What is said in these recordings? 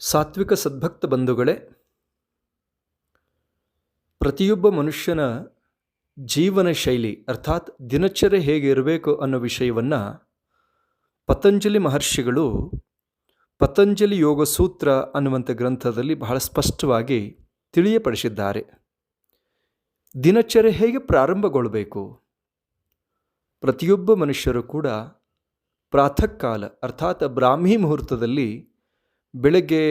ಸಾತ್ವಿಕ ಸದ್ಭಕ್ತ ಬಂಧುಗಳೇ, ಪ್ರತಿಯೊಬ್ಬ ಮನುಷ್ಯನ ಜೀವನ ಶೈಲಿ ಅರ್ಥಾತ್ ದಿನಚರ್ಯ ಹೇಗೆ ಇರಬೇಕು ಅನ್ನೋ ವಿಷಯವನ್ನು ಪತಂಜಲಿ ಮಹರ್ಷಿಗಳು ಪತಂಜಲಿ ಯೋಗ ಸೂತ್ರ ಅನ್ನುವಂಥ ಗ್ರಂಥದಲ್ಲಿ ಬಹಳ ಸ್ಪಷ್ಟವಾಗಿ ತಿಳಿಯಪಡಿಸಿದ್ದಾರೆ. ದಿನಚರ್ಯ ಹೇಗೆ ಪ್ರಾರಂಭಗೊಳ್ಳಬೇಕು? ಪ್ರತಿಯೊಬ್ಬ ಮನುಷ್ಯರು ಕೂಡ ಪ್ರಾತಃ ಕಾಲ ಅರ್ಥಾತ್ ಬ್ರಾಹ್ಮಿ ಮುಹೂರ್ತದಲ್ಲಿ ಬೆಳಗ್ಗೆ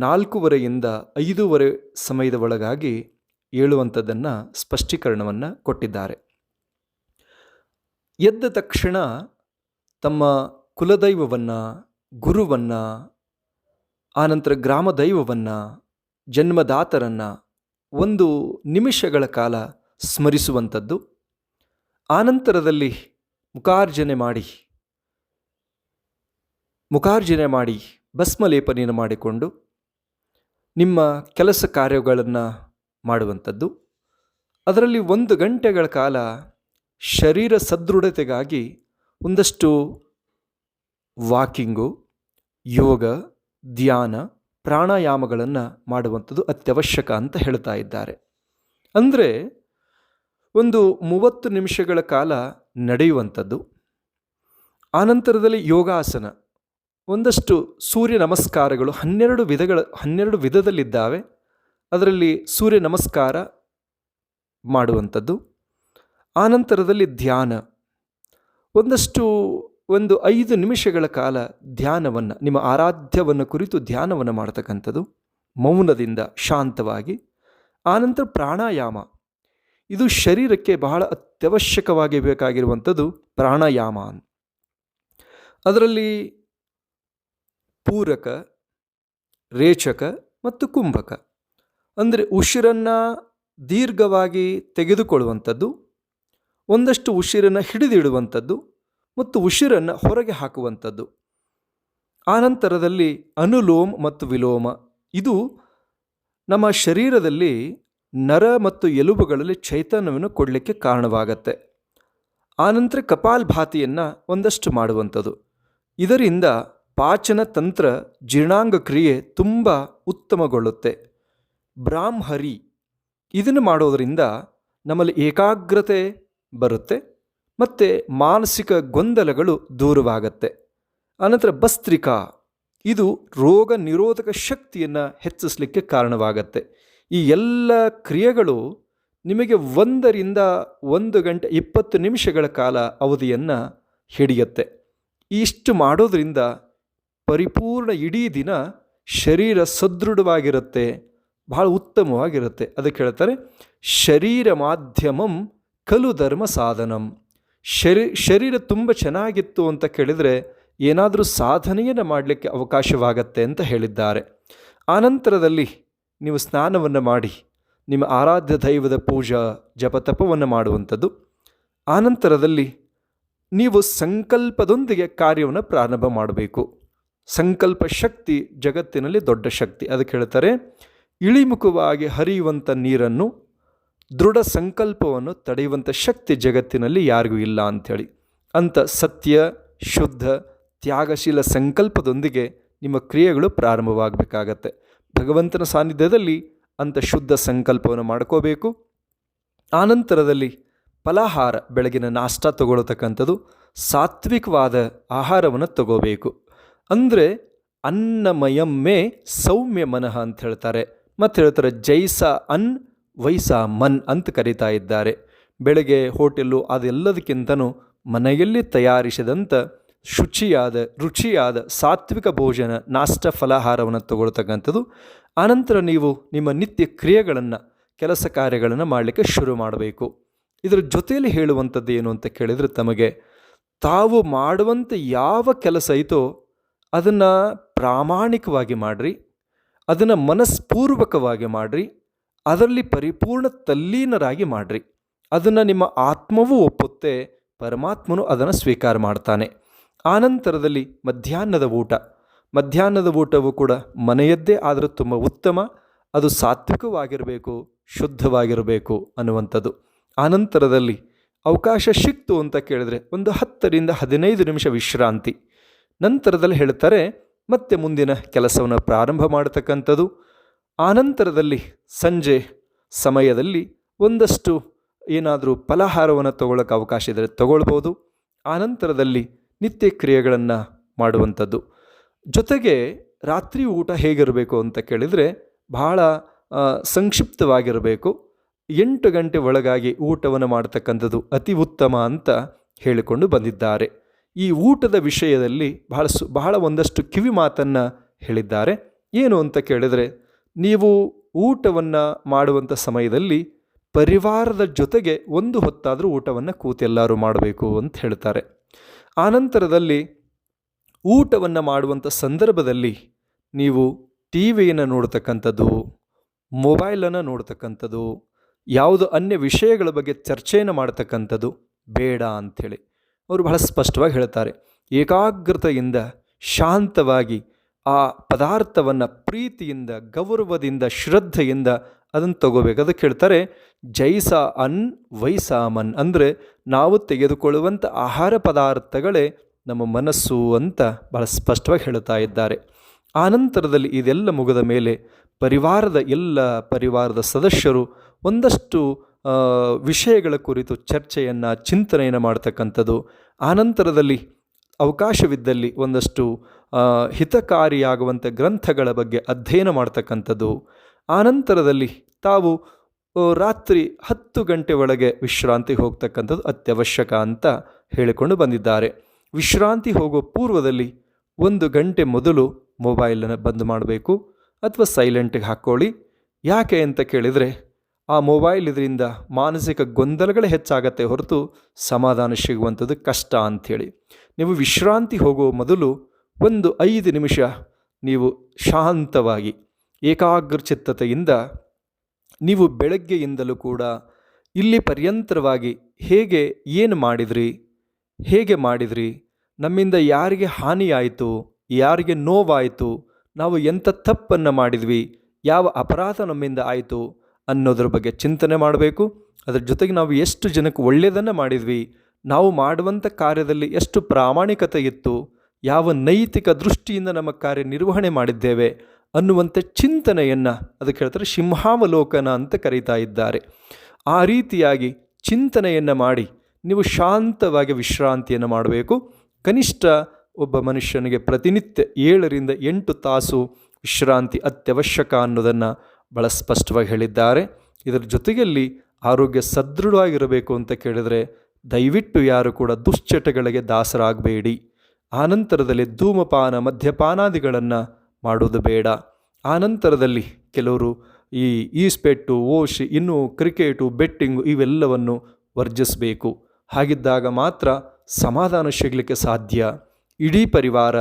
4:15ರಿಂದ 5:00 ಸಮಯದ ಒಳಗಾಗಿ ಏಳುವಂಥದ್ದನ್ನು ಸ್ಪಷ್ಟೀಕರಣವನ್ನು ಕೊಟ್ಟಿದ್ದಾರೆ. ಎದ್ದ ತಕ್ಷಣ ತಮ್ಮ ಕುಲದೈವವನ್ನು, ಗುರುವನ್ನು, ಆನಂತರ ಗ್ರಾಮ ದೈವವನ್ನು, ಜನ್ಮದಾತರನ್ನು 1 ನಿಮಿಷಗಳ ಕಾಲ ಸ್ಮರಿಸುವಂಥದ್ದು. ಆನಂತರದಲ್ಲಿ ಮುಖಾರ್ಜನೆ ಮಾಡಿ ಭಸ್ಮಲೇಪನೆಯನ್ನು ಮಾಡಿಕೊಂಡು ನಿಮ್ಮ ಕೆಲಸ ಕಾರ್ಯಗಳನ್ನು ಮಾಡುವಂಥದ್ದು. ಅದರಲ್ಲಿ 1 ಗಂಟೆಗಳ ಕಾಲ ಶರೀರ ಸದೃಢತೆಗಾಗಿ ಒಂದಷ್ಟು ವಾಕಿಂಗು, ಯೋಗ, ಧ್ಯಾನ, ಪ್ರಾಣಾಯಾಮಗಳನ್ನು ಮಾಡುವಂಥದ್ದು ಅತ್ಯವಶ್ಯಕ ಅಂತ ಹೇಳ್ತಾ ಇದ್ದಾರೆ. ಅಂದರೆ 30 ನಿಮಿಷಗಳ ಕಾಲ ನಡೆಯುವಂಥದ್ದು. ಆನಂತರದಲ್ಲಿ ಯೋಗಾಸನ, ಒಂದಷ್ಟು ಸೂರ್ಯ ನಮಸ್ಕಾರಗಳು 12 ವಿಧದಲ್ಲಿದ್ದಾವೆ. ಅದರಲ್ಲಿ ಸೂರ್ಯ ನಮಸ್ಕಾರ ಮಾಡುವಂಥದ್ದು. ಆನಂತರದಲ್ಲಿ ಧ್ಯಾನ, ಒಂದು 5 ನಿಮಿಷಗಳ ಕಾಲ ಧ್ಯಾನವನ್ನು, ನಿಮ್ಮ ಆರಾಧ್ಯವನ್ನು ಕುರಿತು ಧ್ಯಾನವನ್ನು ಮಾಡ್ತಕ್ಕಂಥದ್ದು ಮೌನದಿಂದ ಶಾಂತವಾಗಿ. ಆನಂತರ ಪ್ರಾಣಾಯಾಮ, ಇದು ಶರೀರಕ್ಕೆ ಬಹಳ ಅತ್ಯವಶ್ಯಕವಾಗಿ ಬೇಕಾಗಿರುವಂಥದ್ದು ಪ್ರಾಣಾಯಾಮ. ಅದರಲ್ಲಿ ಪೂರಕ, ರೇಚಕ ಮತ್ತು ಕುಂಭಕ, ಅಂದರೆ ಉಸಿರನ್ನು ದೀರ್ಘವಾಗಿ ತೆಗೆದುಕೊಳ್ಳುವಂಥದ್ದು, ಒಂದಷ್ಟು ಉಸಿರನ್ನು ಹಿಡಿದಿಡುವಂಥದ್ದು ಮತ್ತು ಉಸಿರನ್ನು ಹೊರಗೆ ಹಾಕುವಂಥದ್ದು. ಆನಂತರದಲ್ಲಿ ಅನುಲೋಮ ಮತ್ತು ವಿಲೋಮ, ಇದು ನಮ್ಮ ಶರೀರದಲ್ಲಿ ನರ ಮತ್ತು ಎಲುಬುಗಳಲ್ಲಿ ಚೈತನ್ಯವನ್ನು ಕೊಡಲಿಕ್ಕೆ ಕಾರಣವಾಗತ್ತೆ. ಆನಂತರ ಕಪಾಲಭಾತಿಯನ್ನು ಒಂದಷ್ಟು ಮಾಡುವಂಥದ್ದು. ಇದರಿಂದ ಪಾಚನ ತಂತ್ರ, ಜೀರ್ಣಾಂಗ ಕ್ರಿಯೆ ತುಂಬ ಉತ್ತಮಗೊಳ್ಳುತ್ತೆ. ಬ್ರಾಹ್ಮರಿ, ಇದನ್ನು ಮಾಡೋದರಿಂದ ನಮ್ಮಲ್ಲಿ ಏಕಾಗ್ರತೆ ಬರುತ್ತೆ ಮತ್ತು ಮಾನಸಿಕ ಗೊಂದಲಗಳು ದೂರವಾಗತ್ತೆ. ಆನಂತರ ಭಸ್ತ್ರಿಕಾ, ಇದು ರೋಗ ನಿರೋಧಕ ಶಕ್ತಿಯನ್ನು ಹೆಚ್ಚಿಸಲಿಕ್ಕೆ ಕಾರಣವಾಗತ್ತೆ. ಈ ಎಲ್ಲ ಕ್ರಿಯೆಗಳು ನಿಮಗೆ 1ರಿಂದ 1 ಗಂಟೆ 20 ನಿಮಿಷಗಳ ಕಾಲ ಅವಧಿಯನ್ನು ಹಿಡಿಯುತ್ತೆ. ಇಷ್ಟು ಮಾಡೋದ್ರಿಂದ ಪರಿಪೂರ್ಣ ಇಡೀ ದಿನ ಶರೀರ ಸದೃಢವಾಗಿರುತ್ತೆ, ಬಹಳ ಉತ್ತಮವಾಗಿರುತ್ತೆ. ಅದಕ್ಕೆ ಹೇಳ್ತಾರೆ ಶರೀರ ಮಾಧ್ಯಮಂ ಖಲು ಧರ್ಮ ಸಾಧನಂ. ಶರೀರ ತುಂಬ ಚೆನ್ನಾಗಿತ್ತು ಅಂತ ಕೇಳಿದರೆ ಏನಾದರೂ ಸಾಧನೆಯನ್ನು ಮಾಡಲಿಕ್ಕೆ ಅವಕಾಶವಾಗತ್ತೆ ಅಂತ ಹೇಳಿದ್ದಾರೆ. ಆನಂತರದಲ್ಲಿ ನೀವು ಸ್ನಾನವನ್ನು ಮಾಡಿ ನಿಮ್ಮ ಆರಾಧ್ಯ ದೈವದ ಪೂಜಾ ಜಪತಪವನ್ನು ಮಾಡುವಂಥದ್ದು. ಆನಂತರದಲ್ಲಿ ನೀವು ಸಂಕಲ್ಪದೊಂದಿಗೆ ಕಾರ್ಯವನ್ನು ಪ್ರಾರಂಭ ಮಾಡಬೇಕು. ಸಂಕಲ್ಪ ಶಕ್ತಿ ಜಗತ್ತಿನಲ್ಲಿ ದೊಡ್ಡ ಶಕ್ತಿ. ಅದಕ್ಕೆ ಹೇಳ್ತಾರೆ ಇಳಿಮುಖವಾಗಿ ಹರಿಯುವಂಥ ನೀರನ್ನು, ದೃಢ ಸಂಕಲ್ಪವನ್ನು ತಡೆಯುವಂಥ ಶಕ್ತಿ ಜಗತ್ತಿನಲ್ಲಿ ಯಾರಿಗೂ ಇಲ್ಲ ಅಂಥೇಳಿ. ಅಂಥ ಸತ್ಯ, ಶುದ್ಧ, ತ್ಯಾಗಶೀಲ ಸಂಕಲ್ಪದೊಂದಿಗೆ ನಿಮ್ಮ ಕ್ರಿಯೆಗಳು ಪ್ರಾರಂಭವಾಗಬೇಕಾಗತ್ತೆ. ಭಗವಂತನ ಸಾನ್ನಿಧ್ಯದಲ್ಲಿ ಅಂಥ ಶುದ್ಧ ಸಂಕಲ್ಪವನ್ನು ಮಾಡ್ಕೋಬೇಕು. ಆನಂತರದಲ್ಲಿ ಫಲಾಹಾರ, ಬೆಳಗಿನ ನಾಷ್ಟ ತಗೊಳ್ತಕ್ಕಂಥದ್ದು, ಸಾತ್ವಿಕವಾದ ಆಹಾರವನ್ನು ತಗೋಬೇಕು. ಅಂದರೆ ಅನ್ನಮಯಮ್ಮೆ ಸೌಮ್ಯ ಮನಃ ಅಂತ ಹೇಳ್ತಾರೆ. ಮತ್ತು ಹೇಳ್ತಾರೆ ಜೈಸ ಅನ್ ವೈಸ ಮನ್ ಅಂತ ಕರೀತಾ ಇದ್ದಾರೆ. ಬೆಳಗ್ಗೆ ಹೋಟೆಲ್ಲು ಅದೆಲ್ಲದಕ್ಕಿಂತನೂ ಮನೆಯಲ್ಲಿ ತಯಾರಿಸಿದಂಥ ರುಚಿಯಾದ ಸಾತ್ವಿಕ ಭೋಜನ, ನಾಷ್ಟ, ಫಲಾಹಾರವನ್ನು ತಗೊಳ್ತಕ್ಕಂಥದ್ದು. ಆನಂತರ ನೀವು ನಿಮ್ಮ ನಿತ್ಯ ಕ್ರಿಯೆಗಳನ್ನು, ಕೆಲಸ ಕಾರ್ಯಗಳನ್ನು ಮಾಡಲಿಕ್ಕೆ ಶುರು ಮಾಡಬೇಕು. ಇದರ ಜೊತೆಯಲ್ಲಿ ಹೇಳುವಂಥದ್ದು ಏನು ಅಂತ ಕೇಳಿದರೆ, ತಮಗೆ ತಾವು ಮಾಡುವಂಥ ಯಾವ ಕೆಲಸ ಐತೋ ಅದನ್ನು ಪ್ರಾಮಾಣಿಕವಾಗಿ ಮಾಡಿರಿ, ಅದನ್ನು ಮನಸ್ಪೂರ್ವಕವಾಗಿ ಮಾಡಿರಿ, ಅದರಲ್ಲಿ ಪರಿಪೂರ್ಣ ತಲ್ಲೀನರಾಗಿ ಮಾಡಿರಿ. ಅದನ್ನು ನಿಮ್ಮ ಆತ್ಮವೂ ಒಪ್ಪುತ್ತೆ, ಪರಮಾತ್ಮನು ಅದನ್ನು ಸ್ವೀಕಾರ ಮಾಡ್ತಾನೆ. ಆನಂತರದಲ್ಲಿ ಮಧ್ಯಾಹ್ನದ ಊಟವು ಕೂಡ ಮನೆಯದ್ದೇ ಆದರೆ ತುಂಬ ಉತ್ತಮ. ಅದು ಸಾತ್ವಿಕವಾಗಿರಬೇಕು, ಶುದ್ಧವಾಗಿರಬೇಕು ಅನ್ನುವಂಥದ್ದು. ಆನಂತರದಲ್ಲಿ ಅವಕಾಶ ಸಿಕ್ತು ಅಂತ ಕೇಳಿದರೆ ಒಂದು 10ರಿಂದ 15 ನಿಮಿಷ ವಿಶ್ರಾಂತಿ. ನಂತರದಲ್ಲಿ ಹೇಳ್ತಾರೆ ಮತ್ತೆ ಮುಂದಿನ ಕೆಲಸವನ್ನು ಪ್ರಾರಂಭ ಮಾಡತಕ್ಕಂಥದ್ದು. ಆನಂತರದಲ್ಲಿ ಸಂಜೆ ಸಮಯದಲ್ಲಿ ಒಂದಷ್ಟು ಏನಾದರೂ ಫಲಹಾರವನ್ನು ತಗೊಳ್ಳೋಕೆ ಅವಕಾಶ ಇದ್ದರೆ ತಗೊಳ್ಬೋದು. ಆನಂತರದಲ್ಲಿ ನಿತ್ಯ ಕ್ರಿಯೆಗಳನ್ನು ಮಾಡುವಂಥದ್ದು. ಜೊತೆಗೆ ರಾತ್ರಿ ಊಟ ಹೇಗಿರಬೇಕು ಅಂತ ಕೇಳಿದರೆ ಬಹಳ ಸಂಕ್ಷಿಪ್ತವಾಗಿರಬೇಕು. 8 ಗಂಟೆ ಒಳಗಾಗಿ ಊಟವನ್ನು ಮಾಡತಕ್ಕಂಥದ್ದು ಅತಿ ಉತ್ತಮ ಅಂತ ಹೇಳಿಕೊಂಡು ಬಂದಿದ್ದಾರೆ. ಈ ಊಟದ ವಿಷಯದಲ್ಲಿ ಬಹಳ ಒಂದಷ್ಟು ಕಿವಿ ಮಾತನ್ನು ಹೇಳಿದ್ದಾರೆ. ಏನು ಅಂತ ಕೇಳಿದರೆ, ನೀವು ಊಟವನ್ನು ಮಾಡುವಂಥ ಸಮಯದಲ್ಲಿ ಪರಿವಾರದ ಜೊತೆಗೆ ಒಂದು ಹೊತ್ತಾದರೂ ಊಟವನ್ನು ಕೂತೆಲ್ಲರೂ ಮಾಡಬೇಕು ಅಂತ ಹೇಳ್ತಾರೆ. ಆನಂತರದಲ್ಲಿ ಊಟವನ್ನು ಮಾಡುವಂಥ ಸಂದರ್ಭದಲ್ಲಿ ನೀವು ಟಿ ವಿಯನ್ನು ನೋಡ್ತಕ್ಕಂಥದ್ದು, ಮೊಬೈಲನ್ನು ನೋಡ್ತಕ್ಕಂಥದ್ದು, ಯಾವುದೋ ಅನ್ಯ ವಿಷಯಗಳ ಬಗ್ಗೆ ಚರ್ಚೆಯನ್ನು ಮಾಡ್ತಕ್ಕಂಥದ್ದು ಬೇಡ ಅಂಥೇಳಿ ಅವರು ಬಹಳ ಸ್ಪಷ್ಟವಾಗಿ ಹೇಳ್ತಾರೆ. ಏಕಾಗ್ರತೆಯಿಂದ ಶಾಂತವಾಗಿ ಆ ಪದಾರ್ಥವನ್ನು ಪ್ರೀತಿಯಿಂದ, ಗೌರವದಿಂದ, ಶ್ರದ್ಧೆಯಿಂದ ಅದನ್ನು ತಗೋಬೇಕು. ಅದಕ್ಕೆ ಹೇಳ್ತಾರೆ ಜೈಸ ಅನ್ ವೈಸಾಮನ್, ಅಂದರೆ ನಾವು ತೆಗೆದುಕೊಳ್ಳುವಂಥ ಆಹಾರ ಪದಾರ್ಥಗಳೇ ನಮ್ಮ ಮನಸ್ಸು ಅಂತ ಬಹಳ ಸ್ಪಷ್ಟವಾಗಿ ಹೇಳ್ತಾ ಇದ್ದಾರೆ. ಆನಂತರದಲ್ಲಿ ಇದೆಲ್ಲ ಮುಗಿದ ಮೇಲೆ ಪರಿವಾರದ ಸದಸ್ಯರು ಒಂದಷ್ಟು ವಿಷಯಗಳ ಕುರಿತು ಚರ್ಚೆಯನ್ನು, ಚಿಂತನೆಯನ್ನು ಮಾಡ್ತಕ್ಕಂಥದ್ದು. ಆನಂತರದಲ್ಲಿ ಅವಕಾಶವಿದ್ದಲ್ಲಿ ಒಂದಷ್ಟು ಹಿತಕಾರಿಯಾಗುವಂಥ ಗ್ರಂಥಗಳ ಬಗ್ಗೆ ಅಧ್ಯಯನ ಮಾಡ್ತಕ್ಕಂಥದ್ದು. ಆನಂತರದಲ್ಲಿ ತಾವು ರಾತ್ರಿ 10 ಗಂಟೆ ಒಳಗೆ ವಿಶ್ರಾಂತಿ ಹೋಗ್ತಕ್ಕಂಥದ್ದು ಅತ್ಯವಶ್ಯಕ ಅಂತ ಹೇಳಿಕೊಂಡು ಬಂದಿದ್ದಾರೆ. ವಿಶ್ರಾಂತಿ ಹೋಗೋ ಪೂರ್ವದಲ್ಲಿ 1 ಗಂಟೆ ಮೊದಲು ಮೊಬೈಲನ್ನು ಬಂದ್ ಮಾಡಬೇಕು ಅಥವಾ ಸೈಲೆಂಟಿಗೆ ಹಾಕ್ಕೊಳ್ಳಿ. ಯಾಕೆ ಅಂತ ಕೇಳಿದರೆ, ಆ ಮೊಬೈಲ್ ಇದರಿಂದ ಮಾನಸಿಕ ಗೊಂದಲಗಳೇ ಹೆಚ್ಚಾಗತ್ತೆ ಹೊರತು ಸಮಾಧಾನ ಸಿಗುವಂಥದ್ದು ಕಷ್ಟ ಅಂಥೇಳಿ. ನೀವು ವಿಶ್ರಾಂತಿ ಹೋಗುವ ಮೊದಲು 5 ನಿಮಿಷ ನೀವು ಶಾಂತವಾಗಿ ಏಕಾಗ್ರಚಿತ್ತತೆಯಿಂದ ನೀವು ಬೆಳಗ್ಗೆಯಿಂದಲೂ ಕೂಡ ಇಲ್ಲಿ ಪರ್ಯಂತರವಾಗಿ ಏನು ಮಾಡಿದ್ರಿ, ನಮ್ಮಿಂದ ಯಾರಿಗೆ ಹಾನಿಯಾಯಿತು, ಯಾರಿಗೆ ನೋವಾಯಿತು, ನಾವು ಎಂಥ ತಪ್ಪನ್ನು ಮಾಡಿದ್ವಿ, ಯಾವ ಅಪರಾಧ ನಮ್ಮಿಂದ ಆಯಿತು ಅನ್ನೋದ್ರ ಬಗ್ಗೆ ಚಿಂತನೆ ಮಾಡಬೇಕು. ಅದರ ಜೊತೆಗೆ ನಾವು ಎಷ್ಟು ಜನಕ್ಕೆ ಒಳ್ಳೆಯದನ್ನು ಮಾಡಿದ್ವಿ, ನಾವು ಮಾಡುವಂಥ ಕಾರ್ಯದಲ್ಲಿ ಎಷ್ಟು ಪ್ರಾಮಾಣಿಕತೆ ಇತ್ತು, ಯಾವ ನೈತಿಕ ದೃಷ್ಟಿಯಿಂದ ನಮ್ಮ ಕಾರ್ಯನಿರ್ವಹಣೆ ಮಾಡಿದ್ದೇವೆ ಅನ್ನುವಂಥ ಚಿಂತನೆಯನ್ನು, ಅದಕ್ಕೆ ಹೇಳ್ತಾರೆ ಸಿಂಹಾವಲೋಕನ ಅಂತ ಕರೀತಾ ಇದ್ದಾರೆ. ಆ ರೀತಿಯಾಗಿ ಚಿಂತನೆಯನ್ನು ಮಾಡಿ ನೀವು ಶಾಂತವಾಗಿ ವಿಶ್ರಾಂತಿಯನ್ನು ಮಾಡಬೇಕು. ಕನಿಷ್ಠ ಒಬ್ಬ ಮನುಷ್ಯನಿಗೆ ಪ್ರತಿನಿತ್ಯ 7ರಿಂದ 8 ತಾಸು ವಿಶ್ರಾಂತಿ ಅತ್ಯವಶ್ಯಕ ಅನ್ನೋದನ್ನು ಬಹಳ ಸ್ಪಷ್ಟವಾಗಿ ಹೇಳಿದ್ದಾರೆ. ಇದರ ಜೊತೆಯಲ್ಲಿ ಆರೋಗ್ಯ ಸದೃಢವಾಗಿರಬೇಕು ಅಂತ ಕೇಳಿದರೆ ದಯವಿಟ್ಟು ಯಾರು ಕೂಡ ದುಶ್ಚಟಗಳಿಗೆ ದಾಸರಾಗಬೇಡಿ. ಆನಂತರದಲ್ಲಿ ಧೂಮಪಾನ, ಮದ್ಯಪಾನಾದಿಗಳನ್ನು ಮಾಡೋದು ಬೇಡ. ಆನಂತರದಲ್ಲಿ ಕೆಲವರು ಈ ಸ್ಪೆಟ್ಟು, ಓಶಿ, ಇನ್ನು ಕ್ರಿಕೆಟು, ಬೆಟ್ಟಿಂಗು ಇವೆಲ್ಲವನ್ನು ವರ್ಜಿಸಬೇಕು. ಹಾಗಿದ್ದಾಗ ಮಾತ್ರ ಸಮಾಧಾನ ಸಿಗಲಿಕ್ಕೆ ಸಾಧ್ಯ, ಇಡೀ ಪರಿವಾರ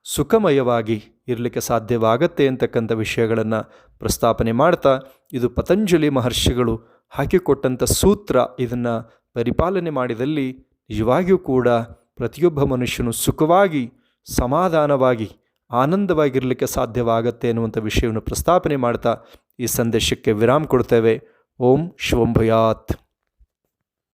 ಸುಖಮಯವಾಗಿ ಇರಲಿಕ್ಕೆ ಸಾಧ್ಯವಾಗತ್ತೆ ಅಂತಕ್ಕಂಥ ವಿಷಯಗಳನ್ನು ಪ್ರಸ್ತಾಪನೆ ಮಾಡ್ತಾ, ಇದು ಪತಂಜಲಿ ಮಹರ್ಷಿಗಳು ಹಾಕಿಕೊಟ್ಟಂಥ ಸೂತ್ರ. ಇದನ್ನು ಪರಿಪಾಲನೆ ಮಾಡಿದಲ್ಲಿ ನಿಜವಾಗಿಯೂ ಕೂಡ ಪ್ರತಿಯೊಬ್ಬ ಮನುಷ್ಯನು ಸುಖವಾಗಿ, ಸಮಾಧಾನವಾಗಿ, ಆನಂದವಾಗಿರಲಿಕ್ಕೆ ಸಾಧ್ಯವಾಗತ್ತೆ ಅನ್ನುವಂಥ ವಿಷಯವನ್ನು ಪ್ರಸ್ತಾಪನೆ ಮಾಡ್ತಾ ಈ ಸಂದೇಶಕ್ಕೆ ವಿರಾಮ ಕೊಡ್ತೇವೆ. ಓಂ ಶುಭಂ ಭಯಾತ್.